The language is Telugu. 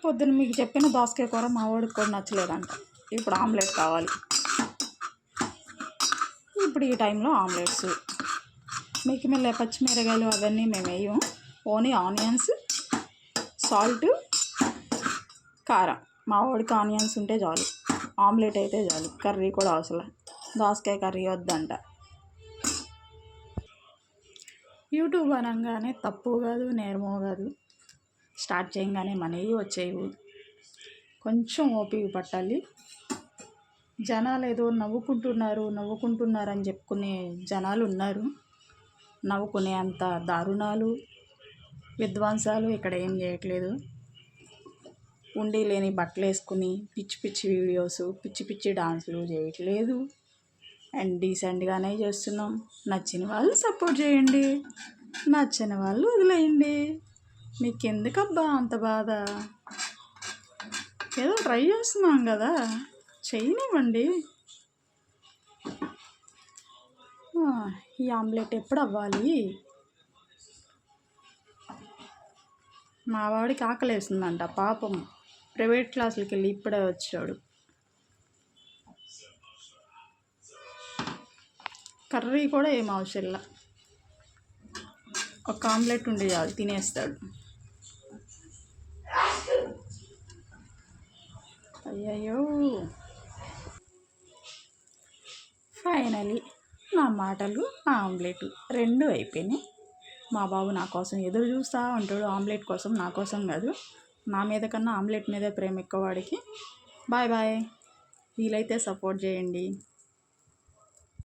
పొద్దున్న మీకు చెప్పిన దోసకాయ కూర మా వాడికి కూడా నచ్చలేదంట. ఇప్పుడు ఆమ్లెట్ కావాలి. ఇప్పుడు ఈ టైంలో ఆమ్లెట్స్. మిక్కిమిల్లే పచ్చిమిరకాయలు అవన్నీ మేము వేయం. ఓన్లీ ఆనియన్స్, సాల్ట్, కారం. మా వాడికి ఆనియన్స్ ఉంటే చాలు. ఆమ్లెట్ అయితే చాలు. కర్రీ కూడా అవసరం. దోసకాయ కర్రీ వద్దంట. యూట్యూబ్ అనగానే తప్పు కాదు, నేరమో కాదు. స్టార్ట్ చేయగానే మనవి వచ్చేవి. కొంచెం ఓపిక పట్టాలి. జనాలు ఏదో నవ్వుకుంటున్నారు అని చెప్పుకునే జనాలు ఉన్నారు. నవ్వుకునే అంత దారుణాలు, విధ్వంసాలు ఇక్కడ ఏం చేయట్లేదు. ఉండి లేని బట్టలు వేసుకుని పిచ్చి పిచ్చి వీడియోస్, పిచ్చి పిచ్చి డాన్సులు చేయట్లేదు. అండ్ డీసెంట్గానే చేస్తున్నాం. నచ్చిన వాళ్ళు సపోర్ట్ చేయండి, నచ్చిన వాళ్ళు వదిలేయండి. మీకు ఎందుకబ్బా అంత బాధ? ఏదో ట్రై చేస్తున్నాం కదా, చేయనివ్వండి. ఈ ఆమ్లెట్ ఎప్పుడు అవ్వాలి? మా వాడికి ఆకలి వేస్తుందంట పాపం. ప్రైవేట్ క్లాసులకి వెళ్ళి ఇప్పుడే వచ్చాడు. కర్రీ కూడా ఏం అవసరంలా, ఒక ఆమ్లెట్ ఉండి చాలు, తినేస్తాడు. అయ్యయ్యో, ఫైనలీ నా మాటలు, నా ఆమ్లెట్ రెండు అయిపోయినాయి. మా బాబు నా కోసం ఎదురు చూస్తూ ఉంటాడు. ఆమ్లెట్ కోసం, నా కోసం కాదు. నా మీద కన్నా ఆమ్లెట్ మీదే ప్రేమ ఎక్కువ వాడికి. Bye bye. వీలైతే సపోర్ట్ చేయండి.